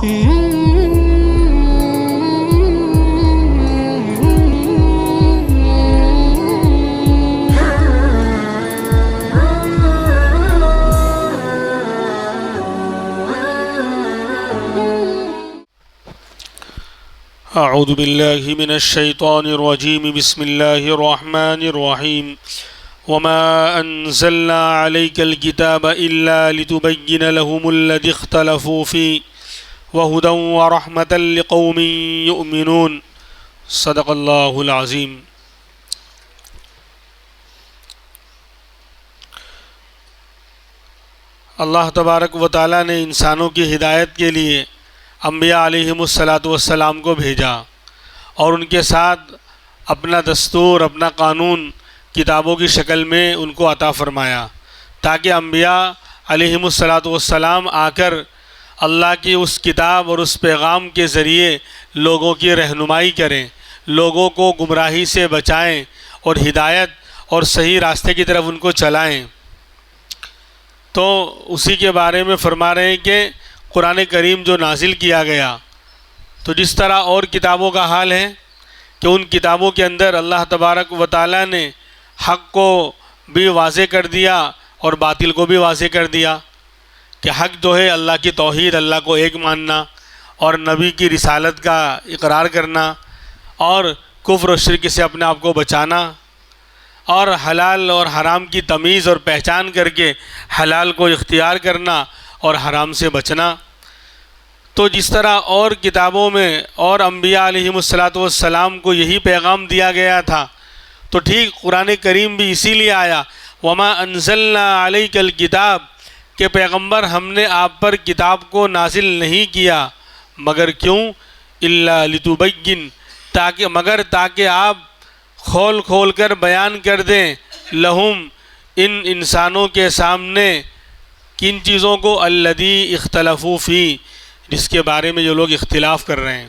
اعوذ باللہ من الشیطان الرجیم بسم اللہ الرحمن الرحیم وما انزلنا علیک الکتاب الا لتبین لهم الذی اختلفوا فیہ وہدی ورحمۃ لقوم یؤمنون صدق اللہ العظیم۔ اللہ تبارک و تعالیٰ نے انسانوں کی ہدایت کے لیے انبیاء علیہم السلام کو بھیجا اور ان کے ساتھ اپنا دستور، اپنا قانون کتابوں کی شکل میں ان کو عطا فرمایا تاکہ انبیاء علیہم السلام آ کر اللہ کی اس کتاب اور اس پیغام کے ذریعے لوگوں کی رہنمائی کریں، لوگوں کو گمراہی سے بچائیں اور ہدایت اور صحیح راستے کی طرف ان کو چلائیں۔ تو اسی کے بارے میں فرما رہے ہیں کہ قرآن کریم جو نازل کیا گیا، تو جس طرح اور کتابوں کا حال ہے کہ ان کتابوں کے اندر اللہ تبارک و تعالیٰ نے حق کو بھی واضح کر دیا اور باطل کو بھی واضح کر دیا کہ حق جو ہے اللہ کی توحید، اللہ کو ایک ماننا اور نبی کی رسالت کا اقرار کرنا اور کفر و شرک سے اپنے آپ کو بچانا اور حلال اور حرام کی تمیز اور پہچان کر کے حلال کو اختیار کرنا اور حرام سے بچنا۔ تو جس طرح اور کتابوں میں اور انبیاء علیہم السلام کو یہی پیغام دیا گیا تھا، تو ٹھیک قرآن کریم بھی اسی لیے آیا وما انزلنا علیک الکتاب کہ پیغمبر ہم نے آپ پر کتاب کو نازل نہیں کیا مگر کیوں؟ الا لتبین تاکہ آپ کھول کھول کر بیان کر دیں لہم ان انسانوں کے سامنے کن چیزوں کو الذی اختلفوا فی جس کے بارے میں جو لوگ اختلاف کر رہے ہیں۔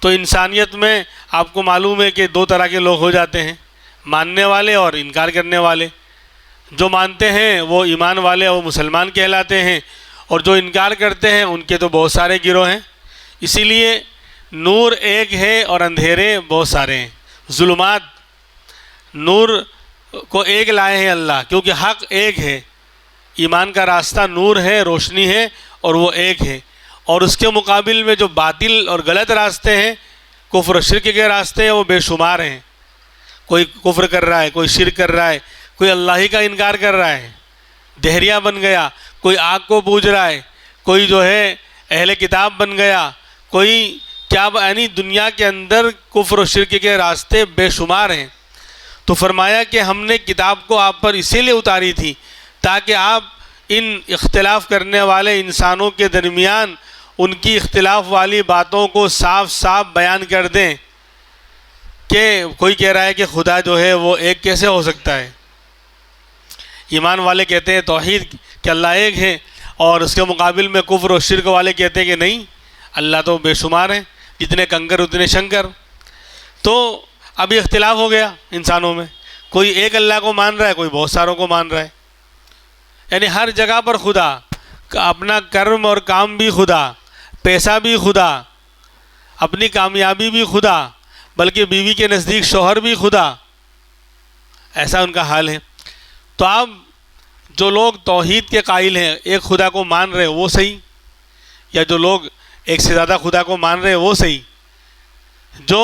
تو انسانیت میں آپ کو معلوم ہے کہ دو طرح کے لوگ ہو جاتے ہیں، ماننے والے اور انکار کرنے والے۔ جو مانتے ہیں وہ ایمان والے، وہ مسلمان کہلاتے ہیں، اور جو انکار کرتے ہیں ان کے تو بہت سارے گروہ ہیں۔ اسی لیے نور ایک ہے اور اندھیرے بہت سارے ہیں، ظلمات۔ نور کو ایک لائے ہیں اللہ کیونکہ حق ایک ہے، ایمان کا راستہ نور ہے، روشنی ہے اور وہ ایک ہے، اور اس کے مقابل میں جو باطل اور غلط راستے ہیں، کفر و شرک کے راستے ہیں، وہ بے شمار ہیں۔ کوئی کفر کر رہا ہے، کوئی شرک کر رہا ہے، کوئی اللہ ہی کا انکار کر رہا ہے، دہریہ بن گیا، کوئی آگ کو پوج رہا ہے، کوئی جو ہے اہل کتاب بن گیا، کوئی کیا، یعنی دنیا کے اندر کفر و شرک کے راستے بے شمار ہیں۔ تو فرمایا کہ ہم نے کتاب کو آپ پر اسی لیے اتاری تھی تاکہ آپ ان اختلاف کرنے والے انسانوں کے درمیان ان کی اختلاف والی باتوں کو صاف صاف بیان کر دیں۔ کہ کوئی کہہ رہا ہے کہ خدا جو ہے وہ ایک کیسے ہو سکتا ہے؟ ایمان والے کہتے ہیں توحید کہ اللہ ایک ہے، اور اس کے مقابل میں کفر و شرک والے کہتے ہیں کہ نہیں، اللہ تو بے شمار ہیں، جتنے کنکر اتنے شنکر۔ تو ابھی اختلاف ہو گیا انسانوں میں، کوئی ایک اللہ کو مان رہا ہے، کوئی بہت ساروں کو مان رہا ہے، یعنی ہر جگہ پر خدا، اپنا کرم اور کام بھی خدا، پیسہ بھی خدا، اپنی کامیابی بھی خدا، بلکہ بیوی کے نزدیک شوہر بھی خدا، ایسا ان کا حال ہے۔ تو اب جو لوگ توحید کے قائل ہیں، ایک خدا کو مان رہے وہ صحیح، یا جو لوگ ایک سے زیادہ خدا کو مان رہے وہ صحیح، جو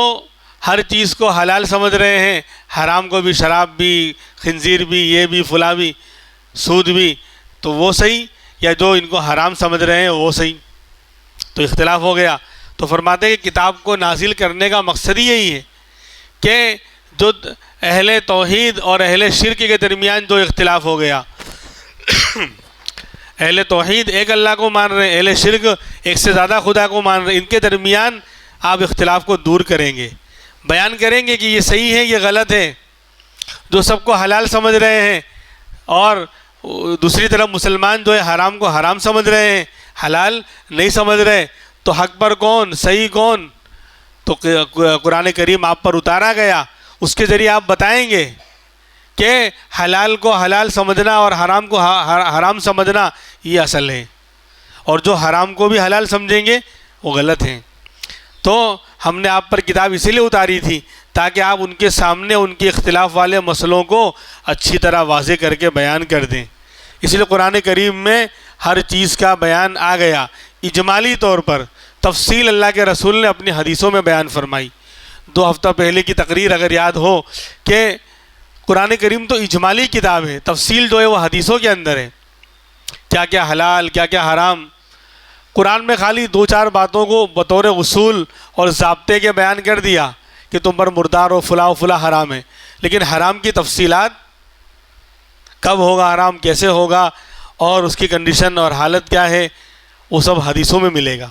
ہر چیز کو حلال سمجھ رہے ہیں، حرام کو بھی، شراب بھی، خنزیر بھی، یہ بھی، فلاں بھی، سود بھی، تو وہ صحیح، یا جو ان کو حرام سمجھ رہے ہیں وہ صحیح۔ تو اختلاف ہو گیا۔ تو فرماتے ہیں کہ کتاب کو نازل کرنے کا مقصد یہی ہے کہ جو اہل توحید اور اہل شرک کے درمیان جو اختلاف ہو گیا، اہل توحید ایک اللہ کو مان رہے ہیں، اہل شرک ایک سے زیادہ خدا کو مان رہے ہیں، ان کے درمیان آپ اختلاف کو دور کریں گے، بیان کریں گے کہ یہ صحیح ہے، یہ غلط ہے۔ جو سب کو حلال سمجھ رہے ہیں اور دوسری طرف مسلمان جو ہے حرام کو حرام سمجھ رہے ہیں، حلال نہیں سمجھ رہے، تو حق پر کون، صحیح کون؟ تو قرآن کریم آپ پر اتارا گیا، اس کے ذریعے آپ بتائیں گے کہ حلال کو حلال سمجھنا اور حرام کو حرام سمجھنا یہ اصل ہے، اور جو حرام کو بھی حلال سمجھیں گے وہ غلط ہیں۔ تو ہم نے آپ پر کتاب اسی لیے اتاری تھی تاکہ آپ ان کے سامنے ان کے اختلاف والے مسئلوں کو اچھی طرح واضح کر کے بیان کر دیں۔ اس لیے قرآن کریم میں ہر چیز کا بیان آ گیا اجمالی طور پر، تفصیل اللہ کے رسول نے اپنی حدیثوں میں بیان فرمائی۔ 2 ہفتہ پہلے کی تقریر اگر یاد ہو کہ قرآن کریم تو اجمالی کتاب ہے، تفصیل جو ہے وہ حدیثوں کے اندر ہے، کیا کیا حلال کیا کیا حرام۔ قرآن میں خالی 2-4 باتوں کو بطور اصول اور ضابطے کے بیان کر دیا کہ تم پر مردار و فلاں حرام ہے، لیکن حرام کی تفصیلات کب ہوگا حرام، کیسے ہوگا، اور اس کی کنڈیشن اور حالت کیا ہے، وہ سب حدیثوں میں ملے گا۔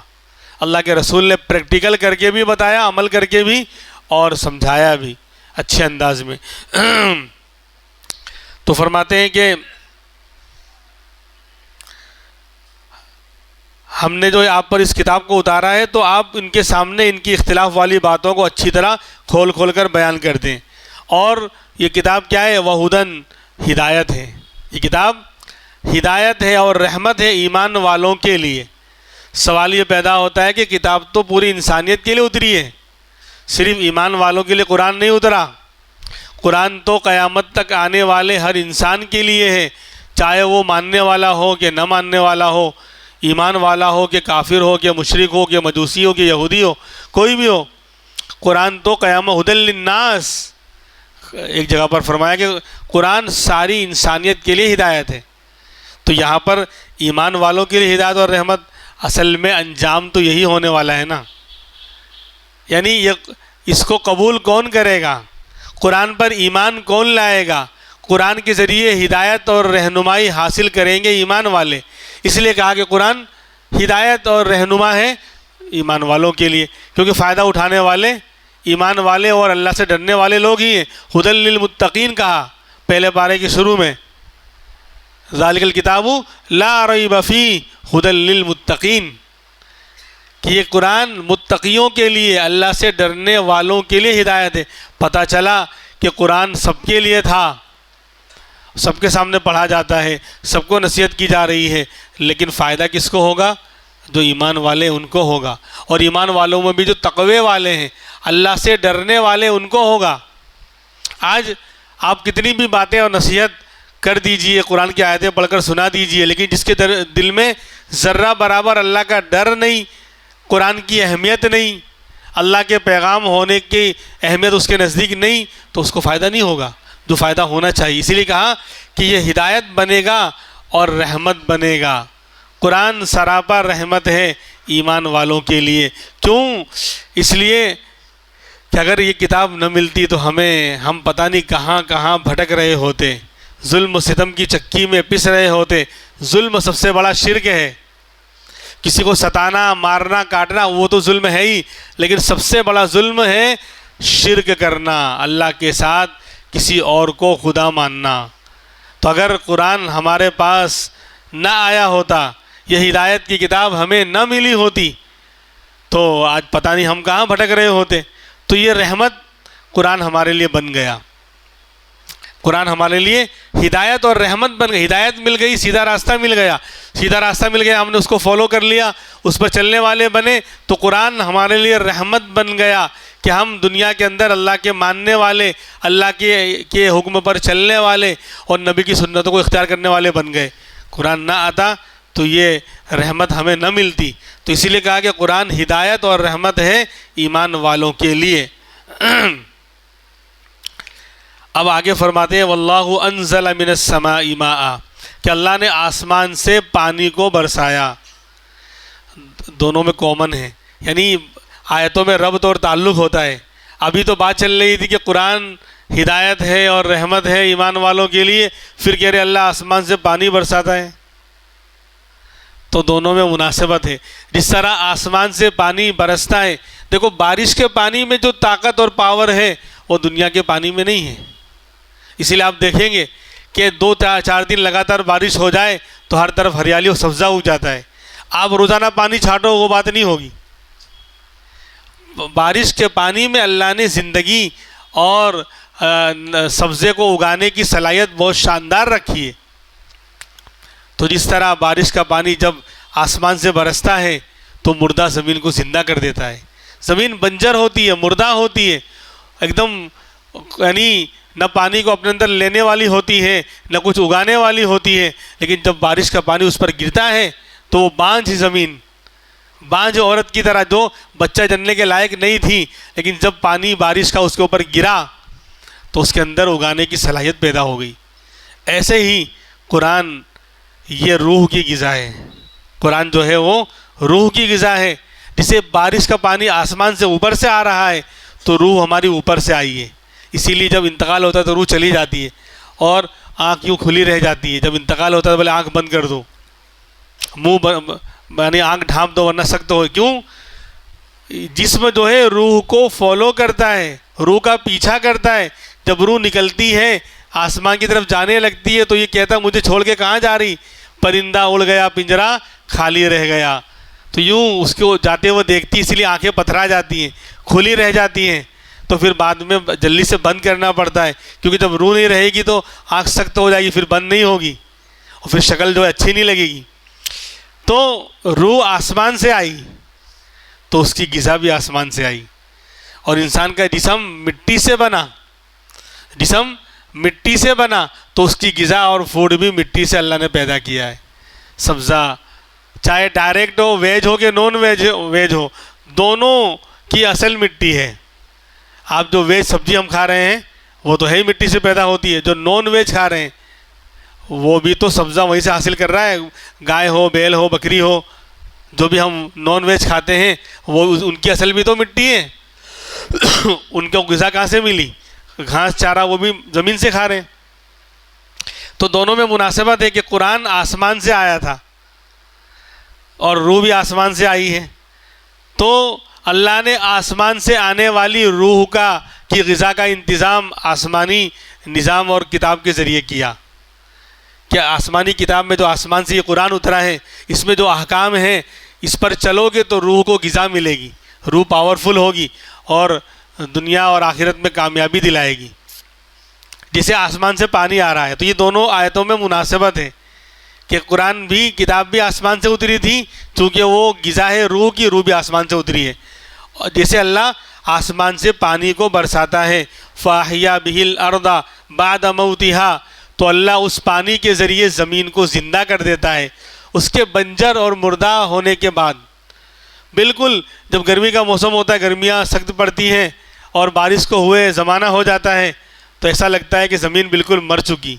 اللہ کے رسول نے پریکٹیکل کر کے بھی بتایا، عمل کر کے بھی، اور سمجھایا بھی اچھے انداز میں۔ تو فرماتے ہیں کہ ہم نے جو آپ پر اس کتاب کو اتارا ہے تو آپ ان کے سامنے ان کی اختلاف والی باتوں کو اچھی طرح کھول کر بیان کر دیں۔ اور یہ کتاب کیا ہے؟ وہدن، ہدایت ہے۔ یہ کتاب ہدایت ہے اور رحمت ہے ایمان والوں کے لیے۔ سوال یہ پیدا ہوتا ہے کہ کتاب تو پوری انسانیت کے لیے اتری ہے، صرف ایمان والوں کے لیے قرآن نہیں اترا۔ قرآن تو قیامت تک آنے والے ہر انسان کے لیے ہے، چاہے وہ ماننے والا ہو کہ نہ ماننے والا ہو، ایمان والا ہو کہ کافر ہو کہ مشرک ہو کہ مجوسی ہو کہ یہودی ہو، کوئی بھی ہو۔ قرآن تو قیامت ہدی للناس، ایک جگہ پر فرمایا کہ قرآن ساری انسانیت کے لیے ہدایت ہے۔ تو یہاں پر ایمان والوں کے لیے ہدایت اور رحمت، اصل میں انجام تو یہی ہونے والا ہے نا۔ یعنی اس کو قبول کون کرے گا، قرآن پر ایمان کون لائے گا؟ قرآن کے ذریعے ہدایت اور رہنمائی حاصل کریں گے ایمان والے۔ اس لیے کہا کہ قرآن ہدایت اور رہنما ہے ایمان والوں کے لیے، کیونکہ فائدہ اٹھانے والے ایمان والے اور اللہ سے ڈرنے والے لوگ ہی ہیں۔ ہدی للمتقین کہا پہلے پارے کے شروع میں، ذالک الکتاب لا ریب فیہ ہدی للمتقین، کہ یہ قرآن متقیوں کے لیے، اللہ سے ڈرنے والوں کے لیے ہدایت ہے۔ پتہ چلا کہ قرآن سب کے لیے تھا، سب کے سامنے پڑھا جاتا ہے، سب کو نصیحت کی جا رہی ہے، لیکن فائدہ کس کو ہوگا؟ جو ایمان والے ان کو ہوگا، اور ایمان والوں میں بھی جو تقوی والے ہیں، اللہ سے ڈرنے والے ان کو ہوگا۔ آج آپ کتنی بھی باتیں اور نصیحت کر دیجئے، قرآن کی آیتیں پڑھ کر سنا دیجئے، لیکن جس کے دل میں ذرہ برابر اللہ کا ڈر نہیں، قرآن کی اہمیت نہیں، اللہ کے پیغام ہونے کی اہمیت اس کے نزدیک نہیں، تو اس کو فائدہ نہیں ہوگا جو فائدہ ہونا چاہیے۔ اسی لیے کہا کہ یہ ہدایت بنے گا اور رحمت بنے گا۔ قرآن سراپا رحمت ہے ایمان والوں کے لیے۔ کیوں؟ اس لیے کہ اگر یہ کتاب نہ ملتی تو ہم پتہ نہیں کہاں کہاں بھٹک رہے ہوتے، ظلم و ستم کی چکی میں پس رہے ہوتے۔ ظلم سب سے بڑا شرک ہے، کسی کو ستانا، مارنا، کاٹنا وہ تو ظلم ہے ہی، لیکن سب سے بڑا ظلم ہے شرک کرنا، اللہ کے ساتھ کسی اور کو خدا ماننا۔ تو اگر قرآن ہمارے پاس نہ آیا ہوتا، یہ ہدایت کی کتاب ہمیں نہ ملی ہوتی، تو آج پتہ نہیں ہم کہاں بھٹک رہے ہوتے۔ تو یہ رحمت قرآن ہمارے لیے بن گیا، قرآن ہمارے لیے ہدایت اور رحمت بن گئی۔ ہدایت مل گئی، سیدھا راستہ مل گیا، سیدھا راستہ مل گیا، ہم نے اس کو فالو کر لیا، اس پر چلنے والے بنے، تو قرآن ہمارے لیے رحمت بن گیا کہ ہم دنیا کے اندر اللہ کے ماننے والے، اللہ کے حکم پر چلنے والے اور نبی کی سنتوں کو اختیار کرنے والے بن گئے۔ قرآن نہ آتا تو یہ رحمت ہمیں نہ ملتی۔ تو اسی لیے کہا کہ قرآن ہدایت اور رحمت ہے ایمان والوں کے لیے۔ اب آگے فرماتے ہیں واللہ انزل من السماء ماء، کہ اللہ نے آسمان سے پانی کو برسایا۔ دونوں میں کامن ہے، یعنی آیتوں میں ربط اور تعلق ہوتا ہے۔ ابھی تو بات چل رہی تھی کہ قرآن ہدایت ہے اور رحمت ہے ایمان والوں کے لیے، پھر کہہ رہے اللہ آسمان سے پانی برساتا ہے، تو دونوں میں مناسبت ہے۔ جس طرح آسمان سے پانی برستا ہے، دیکھو بارش کے پانی میں جو طاقت اور پاور ہے وہ دنیا کے پانی میں نہیں ہے۔ اسی لیے آپ دیکھیں گے کہ 2-4 دن لگاتار بارش ہو جائے تو ہر طرف ہریالی و سبزہ اگ جاتا ہے۔ آپ روزانہ پانی چھاٹو وہ بات نہیں ہوگی۔ بارش کے پانی میں اللہ نے زندگی اور سبزے کو اگانے کی صلاحیت بہت شاندار رکھی ہے۔ تو جس طرح بارش کا پانی جب آسمان سے برستا ہے تو مردہ زمین کو زندہ کر دیتا ہے. زمین بنجر ہوتی ہے, مردہ ہوتی ہے, ایک دم یعنی نہ پانی کو اپنے اندر لینے والی ہوتی ہے نہ کچھ اگانے والی ہوتی ہے, لیکن جب بارش کا پانی اس پر گرتا ہے تو وہ بانجھ زمین, بانجھ عورت کی طرح جو بچہ جننے کے لائق نہیں تھی, لیکن جب پانی بارش کا اس کے اوپر گرا تو اس کے اندر اگانے کی صلاحیت پیدا ہو گئی. ایسے ہی قرآن یہ روح کی غذا ہے. قرآن جو ہے وہ روح کی غذا ہے. جسے بارش کا پانی آسمان سے اوپر سے آ رہا ہے تو روح ہماری اوپر سے آئی ہے. اسی لیے جب انتقال ہوتا ہے تو روح چلی جاتی ہے اور آنکھ یوں کھلی رہ جاتی ہے. جب انتقال ہوتا ہے تو بولے آنکھ بند کر دو, منہ یعنی آنکھ ڈھانپ دو ورنہ سخت ہو. کیوں؟ جسم جو ہے روح کو فالو کرتا ہے, روح کا پیچھا کرتا ہے. جب روح نکلتی ہے آسمان کی طرف جانے لگتی ہے تو یہ کہتا ہے مجھے چھوڑ کے کہاں جا رہی, پرندہ اڑ گیا پنجرا خالی رہ گیا. تو یوں اس کو جاتے ہوئے دیکھتی, اس لیے آنکھیں پتھرا جاتی ہیں, کھلی رہ جاتی ہیں. تو پھر بعد میں جلدی سے بند کرنا پڑتا ہے, کیونکہ جب روح نہیں رہے گی تو آنکھ سخت ہو جائے گی, پھر بند نہیں ہوگی اور پھر شکل جو ہے اچھی نہیں لگے گی. تو روح آسمان سے آئی تو اس کی غذا بھی آسمان سے آئی. اور انسان کا جسم مٹی سے بنا, جسم مٹی سے بنا تو اس کی غذا اور فوڈ بھی مٹی سے اللہ نے پیدا کیا ہے. سبزہ چاہے ڈائریکٹ ہو, ویج ہو کہ نان ویج ہو, دونوں کی اصل مٹی ہے. آپ جو ویج سبزی ہم کھا رہے ہیں وہ تو ہے ہی مٹی سے پیدا ہوتی ہے. جو نان ویج کھا رہے ہیں وہ بھی تو سبزہ وہیں سے حاصل کر رہا ہے. گائے ہو, بیل ہو, بکری ہو, جو بھی ہم نان ویج کھاتے ہیں وہ ان کی اصل بھی تو مٹی ہے. ان کو غذا کہاں سے ملی؟ گھاس چارہ وہ بھی زمین سے کھا رہے ہیں. تو دونوں میں مناسبت ہے کہ قرآن آسمان سے آیا تھا اور روح بھی آسمان سے آئی ہے. تو اللہ نے آسمان سے آنے والی روح کی غذا کا انتظام آسمانی نظام اور کتاب کے ذریعے کیا. کہ آسمانی کتاب میں جو آسمان سے یہ قرآن اترا ہے اس میں جو احکام ہیں اس پر چلو گے تو روح کو غذا ملے گی, روح پاورفل ہوگی اور دنیا اور آخرت میں کامیابی دلائے گی. جسے آسمان سے پانی آ رہا ہے. تو یہ دونوں آیتوں میں مناسبت ہے کہ قرآن بھی کتاب بھی آسمان سے اتری تھی چونکہ وہ غذا ہے روح کی, روح بھی آسمان سے اتری ہے. اور جیسے اللہ آسمان سے پانی کو برساتا ہے, فاحیا بہ الارض بعد موتها, تو اللہ اس پانی کے ذریعے زمین کو زندہ کر دیتا ہے اس کے بنجر اور مردہ ہونے کے بعد. بالکل جب گرمی کا موسم ہوتا ہے, گرمیاں سخت پڑتی ہیں اور بارش کو ہوئے زمانہ ہو جاتا ہے تو ایسا لگتا ہے کہ زمین بالکل مر چکی.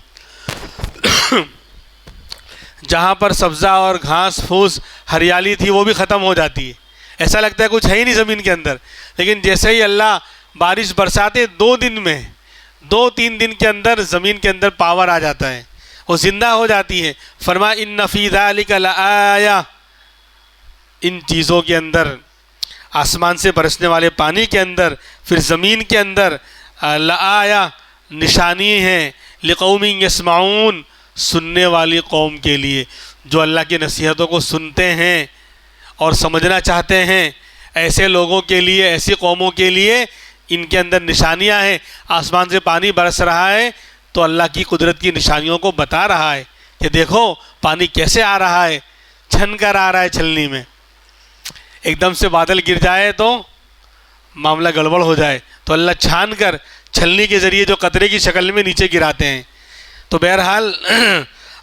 جہاں پر سبزہ اور گھاس پھوس ہریالی تھی وہ بھی ختم ہو جاتی ہے, ایسا لگتا ہے کچھ ہے ہی نہیں زمین کے اندر. لیکن جیسے ہی اللہ بارش برساتے 2 دن میں 2-3 دن کے اندر زمین کے اندر پاور آ جاتا ہے, وہ زندہ ہو جاتی ہے. فرما ان فی ذلک لآیہ, ان چیزوں کے اندر آسمان سے برسنے والے پانی کے اندر پھر زمین کے اندر لآیہ نشانی ہیں, لقوم یسمعون, سننے والی قوم کے لیے جو اللہ کی نصیحتوں کو سنتے ہیں اور سمجھنا چاہتے ہیں. ایسے لوگوں کے لیے, ایسی قوموں کے لیے ان کے اندر نشانیاں ہیں. آسمان سے پانی برس رہا ہے تو اللہ کی قدرت کی نشانیوں کو بتا رہا ہے کہ دیکھو پانی کیسے آ رہا ہے, چھن کر آ رہا ہے چھلنی میں. ایک دم سے بادل گر جائے تو معاملہ گڑبڑ ہو جائے تو اللہ چھان کر چھلنی کے ذریعے جو قطرے کی شکل میں نیچے گراتے ہیں. تو بہرحال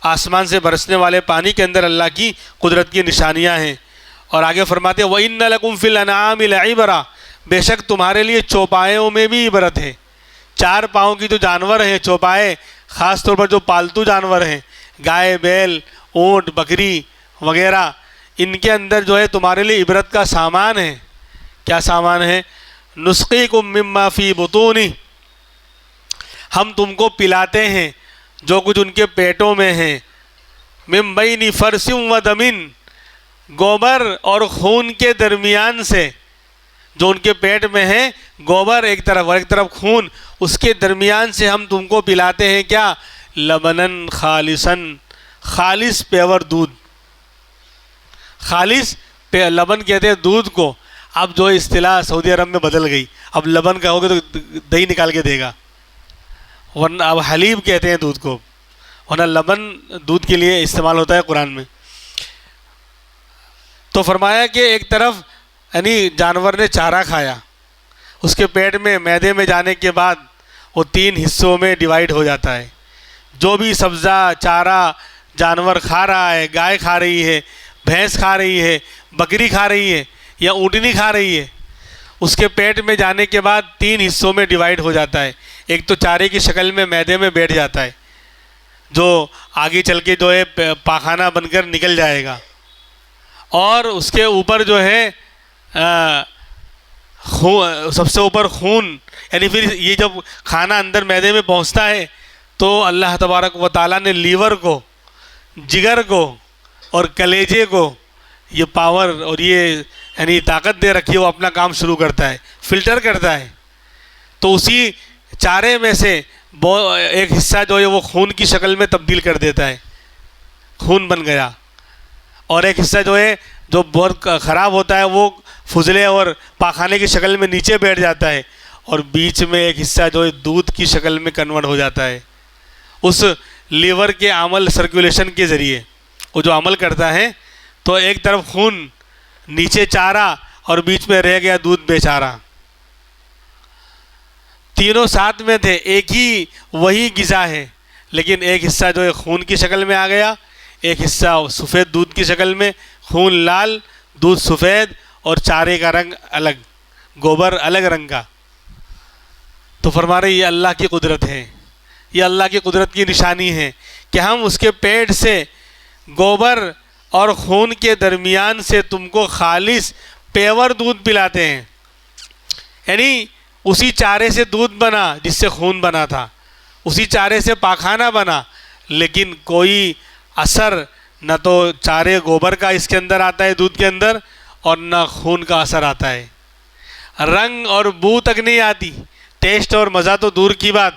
آسمان سے برسنے والے پانی کے اندر اللہ کی قدرت کی نشانیاں ہیں. اور آگے فرماتے ہیں وَإِنَّ لَكُمْ فِي الْأَنْعَامِ لَعِبْرَةً, بے شک تمہارے لیے چوپایوں میں بھی عبرت ہے. 4 پاؤں کی جو جانور ہیں چوپائے, خاص طور پر جو پالتو جانور ہیں گائے, بیل, اونٹ, بکری وغیرہ, ان کے اندر جو ہے تمہارے لیے عبرت کا سامان ہے. کیا سامان ہے؟ نُسْقِيكُم مِّمَّا فِي بُطُونِهِ, ہم تم کو پلاتے ہیں جو کچھ ان کے پیٹوں میں ہیں. مِن بَيْنِ فَرْثٍ وَدَمٍ, گوبر اور خون کے درمیان سے, جو ان کے پیٹ میں ہیں گوبر ایک طرف اور ایک طرف خون, اس کے درمیان سے ہم تم کو پلاتے ہیں کیا؟ لبنن خالصاً, خالص پیور دودھ. خالص لبن کہتے ہیں دودھ کو. اب جو اصطلاح سعودی عرب میں بدل گئی, اب لبن کہو گے تو دہی نکال کے دے گا, ورنہ اب حلیب کہتے ہیں دودھ کو, ورنہ لبن دودھ کے لیے استعمال ہوتا ہے قرآن میں. تو فرمایا کہ ایک طرف یعنی جانور نے چارہ کھایا، اس کے پیٹ میں معدے میں جانے کے بعد وہ 3 حصوں میں ڈیوائیڈ ہو جاتا ہے۔ جو بھی سبزہ چارہ جانور کھا رہا ہے، گائے کھا رہی ہے، بھینس کھا رہی ہے، بکری کھا رہی ہے یا اونٹنی کھا رہی ہے، اس کے پیٹ میں جانے کے بعد 3 حصوں میں ڈیوائیڈ ہو جاتا ہے۔ ایک تو چارے کی شکل میں معدے میں بیٹھ جاتا ہے، جو آگے چل کے جو ہے پاخانہ بن کر نکل جائے گا، اور اس کے اوپر جو ہے سب سے اوپر خون، یعنی پھر یہ جب کھانا اندر معدے میں پہنچتا ہے تو اللہ تبارک و تعالیٰ نے لیور کو، جگر کو اور کلیجے کو یہ پاور اور یہ یعنی طاقت دے رکھی ہے، وہ اپنا کام شروع کرتا ہے، فلٹر کرتا ہے۔ تو اسی چارے میں سے ایک حصہ جو ہے وہ خون کی شکل میں تبدیل کر دیتا ہے، خون بن گیا، اور ایک حصہ جو ہے جو بہت خراب ہوتا ہے وہ فضلے اور پاخانے کی شکل میں نیچے بیٹھ جاتا ہے، اور بیچ میں ایک حصہ جو ہے دودھ کی شکل میں کنورٹ ہو جاتا ہے۔ اس لیور کے عمل سرکولیشن کے ذریعے وہ جو عمل کرتا ہے، تو ایک طرف خون، نیچے چارہ، اور بیچ میں رہ گیا دودھ بے چارہ۔ تینوں ساتھ میں تھے، ایک ہی وہی غذا ہے، لیکن ایک حصہ جو ہے خون کی شکل میں آ گیا، ایک حصہ سفید دودھ کی شکل میں، خون لال، دودھ سفید، اور چارے کا رنگ الگ، گوبر الگ رنگ کا۔ تو فرما رہے یہ اللہ کی قدرت ہے، یہ اللہ کی قدرت کی نشانی ہے کہ ہم اس کے پیٹ سے گوبر اور خون کے درمیان سے تم کو خالص پیور دودھ پلاتے ہیں، یعنی اسی چارے سے دودھ بنا جس سے خون بنا تھا، اسی چارے سے پاخانہ بنا، لیکن کوئی اثر نہ تو چارے گوبر کا اس کے اندر آتا ہے دودھ کے اندر، اور نہ خون کا اثر آتا ہے، رنگ اور بو تک نہیں آتی، ٹیسٹ اور مزہ تو دور کی بات،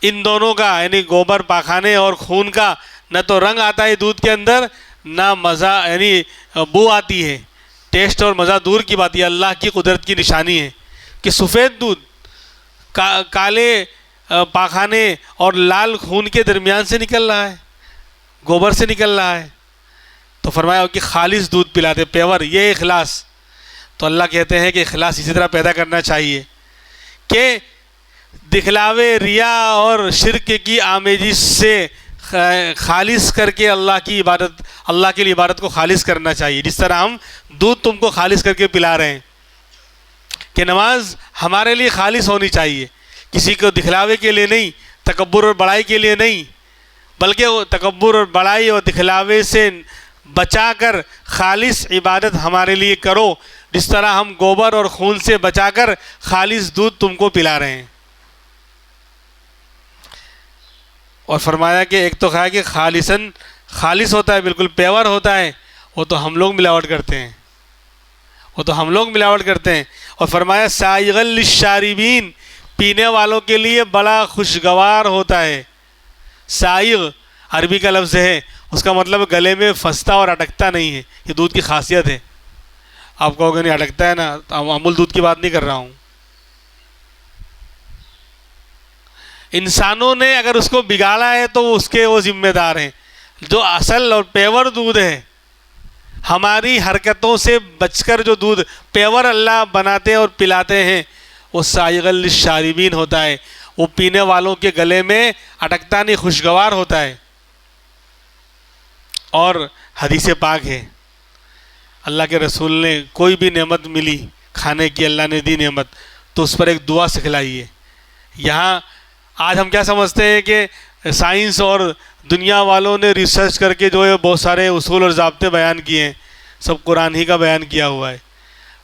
ان دونوں کا یعنی گوبر پاخانے اور خون کا نہ تو رنگ آتا ہے دودھ کے اندر، نہ مزہ یعنی بو آتی ہے، ٹیسٹ اور مزہ دور کی بات۔ یہ اللہ کی قدرت کی نشانی ہے کہ سفید دودھ کالے پاخانے اور لال خون کے درمیان سے نکل رہا ہے، گوبر سے نکل رہا ہے۔ تو فرمایا کہ خالص دودھ پلاتے، پیور، یہ اخلاص۔ تو اللہ کہتے ہیں کہ اخلاص اسی طرح پیدا کرنا چاہیے کہ دکھلاوے، ریا اور شرک کی آمیزش سے خالص کر کے اللہ کی عبادت، اللہ کے لیے عبادت کو خالص کرنا چاہیے، جس طرح ہم دودھ تم کو خالص کر کے پلا رہے ہیں، کہ نماز ہمارے لیے خالص ہونی چاہیے، کسی کو دکھلاوے کے لیے نہیں، تکبر اور بڑائی کے لیے نہیں، بلکہ وہ تکبر اور بڑائی اور دکھلاوے سے بچا کر خالص عبادت ہمارے لیے کرو، جس طرح ہم گوبر اور خون سے بچا کر خالص دودھ تم کو پلا رہے ہیں۔ اور فرمایا کہ ایک تو کہا کہ خالصاً خالص ہوتا ہے، بالکل پیور ہوتا ہے، وہ تو ہم لوگ ملاوٹ کرتے ہیں، وہ تو ہم لوگ ملاوٹ کرتے ہیں۔ اور فرمایا سائغا للشاربین، پینے والوں کے لیے بڑا خوشگوار ہوتا ہے۔ سائغ عربی کا لفظ ہے، اس کا مطلب گلے میں پھنستا اور اٹکتا نہیں ہے، یہ دودھ کی خاصیت ہے۔ آپ کہو گے نہیں اٹکتا ہے نا، امول دودھ کی بات نہیں کر رہا ہوں۔ انسانوں نے اگر اس کو بگاڑا ہے تو اس کے وہ ذمہ دار ہیں۔ جو اصل اور پیور دودھ ہے، ہماری حرکتوں سے بچ کر جو دودھ پیور اللہ بناتے ہیں اور پلاتے ہیں، وہ سائغا للشاربین ہوتا ہے، وہ پینے والوں کے گلے میں اٹکتا نہیں، خوشگوار ہوتا ہے۔ اور حدیث پاک ہے، اللہ کے رسول نے کوئی بھی نعمت ملی کھانے کی، اللہ نے دی نعمت، تو اس پر ایک دعا سکھلائی ہے۔ یہاں آج ہم کیا سمجھتے ہیں کہ سائنس اور دنیا والوں نے ریسرچ کر کے جو ہے بہت سارے اصول اور ضابطے بیان کیے ہیں، سب قرآن ہی کا بیان کیا ہوا ہے۔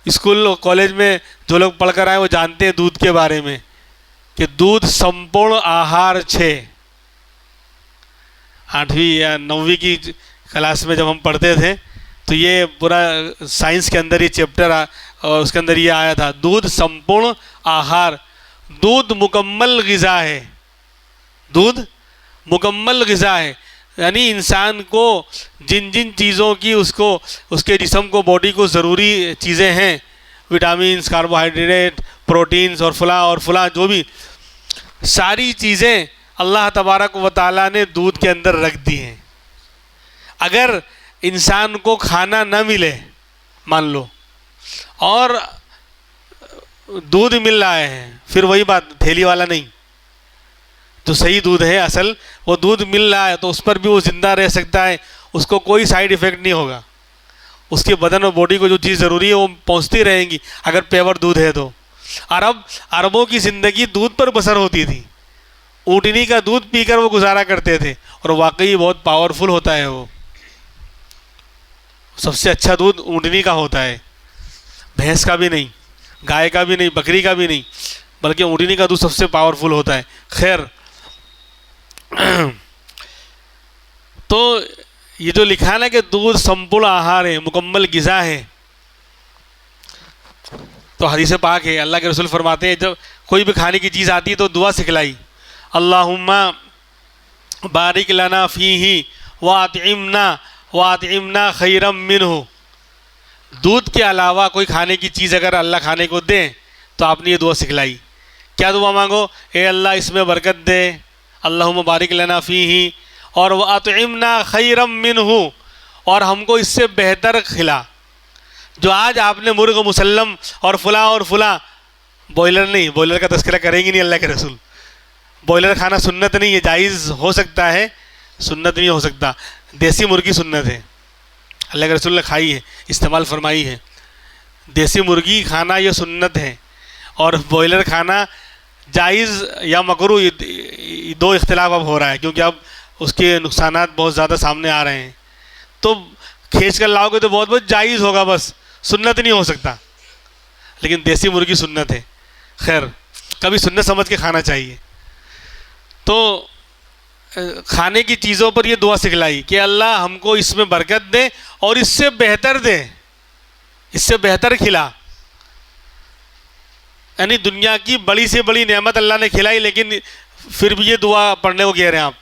اسکول اور کالج میں جو لوگ پڑھ کر آئے وہ جانتے ہیں دودھ کے بارے میں کہ دودھ سمپورن آہار 6، 8ویں یا 9ویں کی کلاس میں جب ہم پڑھتے تھے تو یہ پورا سائنس کے اندر یہ چیپٹر اور اس کے اندر یہ آیا تھا، دودھ سمپورن آہار، دودھ مکمل غذا ہے، دودھ مکمل غذا ہے، یعنی انسان کو جن جن چیزوں کی اس کے جسم کو، باڈی کو ضروری چیزیں ہیں، وٹامنس، کاربوہائیڈریٹ، پروٹینز اور فلاں جو بھی ساری چیزیں اللہ تبارک و تعالیٰ نے دودھ کے اندر رکھ دی ہیں۔ اگر انسان کو کھانا نہ ملے مان لو، اور دودھ مل رہا ہے، پھر وہی بات تھیلی والا نہیں، جو صحیح دودھ ہے اصل وہ دودھ مل رہا ہے تو اس پر بھی وہ زندہ رہ سکتا ہے، اس کو کوئی سائیڈ ایفیکٹ نہیں ہوگا، اس کے بدن اور باڈی کو جو چیز ضروری ہے وہ پہنچتی رہیں گی اگر پیور دودھ ہے تو۔ عربوں کی زندگی دودھ پر بسر ہوتی تھی، اونٹنی کا دودھ پی کر وہ گزارا کرتے تھے، اور واقعی بہت پاورفل ہوتا ہے وہ، سب سے اچھا دودھ اونٹنی کا ہوتا ہے، بھینس کا بھی نہیں، گائے کا بھی نہیں، بکری کا بھی نہیں، بلکہ اونٹنی کا دودھ سب سے پاورفل ہوتا ہے۔ خیر، تو یہ جو لکھا نا کہ دودھ سمپورن آہار ہے، مکمل غذا ہے، تو حدیث پاک ہے، اللہ کے رسول فرماتے ہیں جب کوئی بھی کھانے کی چیز آتی ہے تو دعا سکھلائی، اللہم بارک لنا فیہ واطعمنا خیرا منہ۔ دودھ کے علاوہ کوئی کھانے کی چیز اگر اللہ کھانے کو دیں تو آپ نے یہ دعا سکھلائی، کیا دعا مانگو؟ اے اللہ اس میں برکت دے، اللہم بارک لنا فیہ، اور واطعمنا خیرا منہ، اور ہم کو اس سے بہتر کھلا۔ جو آج آپ نے مرغ مسلم اور فلاں بوائلر نہیں، بوائلر کا تذکرہ کریں گے نہیں اللہ کے رسول، بوائلر کھانا سنت نہیں ہے، جائز ہو سکتا ہے، سنت نہیں ہو سکتا، دیسی مرغی سنت ہے، اللہ کے رسول نے کھائی ہے، استعمال فرمائی ہے، دیسی مرغی کھانا یہ سنت ہے، اور بوائلر کھانا جائز یا مکروہ، دو اختلاف اب ہو رہا ہے، کیونکہ اب اس کے نقصانات بہت زیادہ سامنے آ رہے ہیں، تو کھینچ کر لاؤ گے تو بہت جائز ہوگا، بس سنت نہیں ہو سکتا، لیکن دیسی مرغی سنت ہے۔ خیر، کبھی سنت سمجھ کے کھانا چاہیے۔ تو کھانے کی چیزوں پر یہ دعا سکھلائی کہ اللہ ہم کو اس میں برکت دے اور اس سے بہتر دے، اس سے بہتر کھلا، یعنی دنیا کی بڑی سے بڑی نعمت اللہ نے کھلائی، لیکن پھر بھی یہ دعا پڑھنے کو کہہ رہے ہیں آپ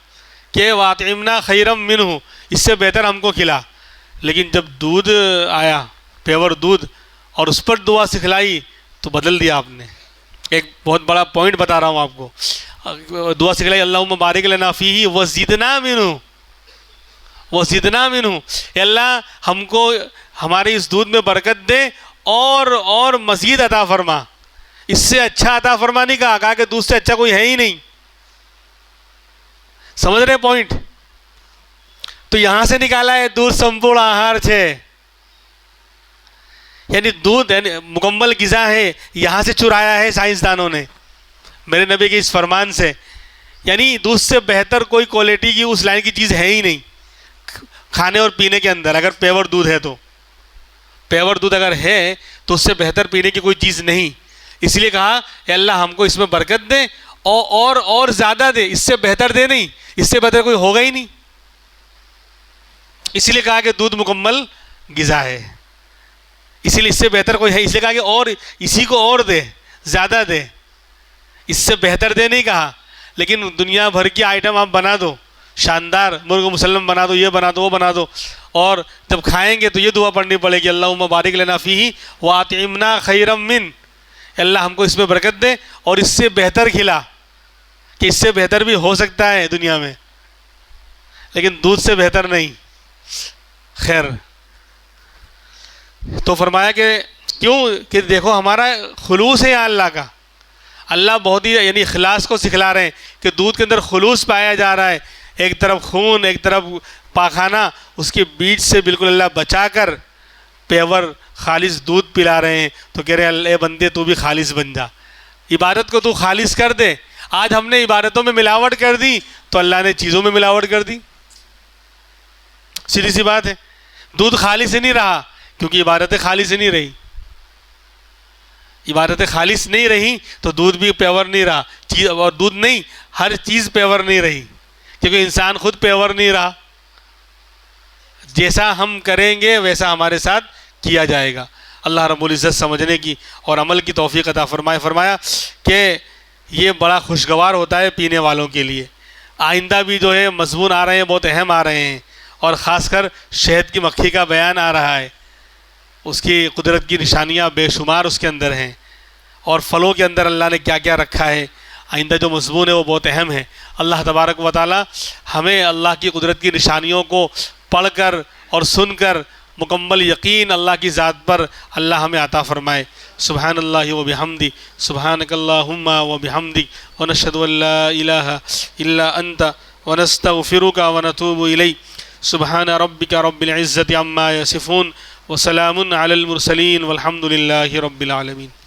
کہ واطعمنا خیرا منہ، اس سے بہتر ہم کو کھلا۔ لیکن جب دودھ آیا، پیور دودھ، اور اس پر دعا سکھلائی تو بدل دیا آپ نے۔ ایک بہت بڑا پوائنٹ بتا رہا ہوں آپ کو، دعا سکھلائی اللہم بارک لنا فیہ وزدنا منہ، اے اللہ ہم کو ہمارے اس دودھ میں برکت دے اور مزید عطا فرما، اس سے اچھا عطا فرما نہیں کہا کہ دودھ سے اچھا کوئی ہے ہی نہیں۔ سمجھ رہے پوائنٹ؟ تو یہاں سے نکالا ہے دودھ سمپورن آہار ہے، یعنی دودھ یعنی مکمل غذا ہے، یہاں سے چرایا ہے سائنسدانوں نے میرے نبی کے اس فرمان سے، یعنی دودھ سے بہتر کوئی کوالٹی کی اس لائن کی چیز ہے ہی نہیں کھانے اور پینے کے اندر، اگر پیور دودھ ہے تو، پیور دودھ اگر ہے تو اس سے بہتر پینے کی کوئی چیز نہیں، اس لیے کہا کہ اللہ ہم کو اس میں برکت دے اور زیادہ دے، اس سے بہتر دے نہیں، اس سے بہتر کوئی ہوگا ہی نہیں، اس لیے کہا کہ دودھ مکمل غذا ہے، اسی لیے اس سے بہتر کوئی ہے، اس لیے کہا کہ اور اسی کو اور دے، زیادہ دے، اس سے بہتر دے نہیں کہا۔ لیکن دنیا بھر کی آئٹم آپ بنا دو، شاندار مرغ مسلم بنا دو، یہ بنا دو، وہ بنا دو، اور جب کھائیں گے تو یہ دعا پڑھنی پڑے گی اللہم بارک لنا فیہ واطعمنا خیرا منہ، اللہ ہم کو اس میں برکت دے اور اس سے بہتر کھلا، کہ اس سے بہتر بھی ہو سکتا ہے دنیا میں، لیکن دودھ سے بہتر نہیں۔ خیر، تو فرمایا کہ کیوں کہ دیکھو ہمارا خلوص ہے یہاں اللہ کا، اللہ بہت ہی یعنی اخلاص کو سکھلا رہے ہیں کہ دودھ کے اندر خلوص پایا جا رہا ہے، ایک طرف خون ایک طرف پاخانہ، اس کے بیچ سے بالکل اللہ بچا کر پیور خالص دودھ پلا رہے ہیں، تو کہہ رہے ہیں اے بندے تو بھی خالص بن جا، عبادت کو تو خالص کر دے۔ آج ہم نے عبادتوں میں ملاوٹ کر دی تو اللہ نے چیزوں میں ملاوٹ کر دی، سیدھی سی بات ہے، دودھ خالص ہی نہیں رہا کیونکہ عبادتیں خالص ہی نہیں رہی، عبادتیں خالص نہیں رہی تو دودھ بھی پیور نہیں رہا، اور دودھ نہیں ہر چیز پیور نہیں رہی، کیونکہ انسان خود پیور نہیں رہا، جیسا ہم کریں گے ویسا ہمارے ساتھ کیا جائے گا۔ اللہ رب العزت سمجھنے کی اور عمل کی توفیق عطا فرمائے۔ فرمایا کہ یہ بڑا خوشگوار ہوتا ہے پینے والوں کے لیے۔ آئندہ بھی جو ہے مضمون آ رہے ہیں، بہت اہم آ رہے ہیں، اور خاص کر شہد کی مکھی کا بیان آ رہا ہے، اس کی قدرت کی نشانیاں بے شمار اس کے اندر ہیں، اور پھلوں کے اندر اللہ نے کیا کیا رکھا ہے۔ آئندہ جو مضمون ہے وہ بہت اہم ہے۔ اللہ تبارک و تعالی ہمیں اللہ کی قدرت کی نشانیوں کو پڑھ کر اور سن کر مکمل یقین اللہ کی ذات پر اللہ ہمیں عطا فرمائے۔ سبحان اللہ و بحمدی، سبحانک اللہم و بحمدی، ونشہد ان لا الہ الا انت ونستغفرک ونتوب الیک۔ سبحان ربک رب العزت عما یصفون وسلام علی المرسلین والحمد للہ رب العالمین۔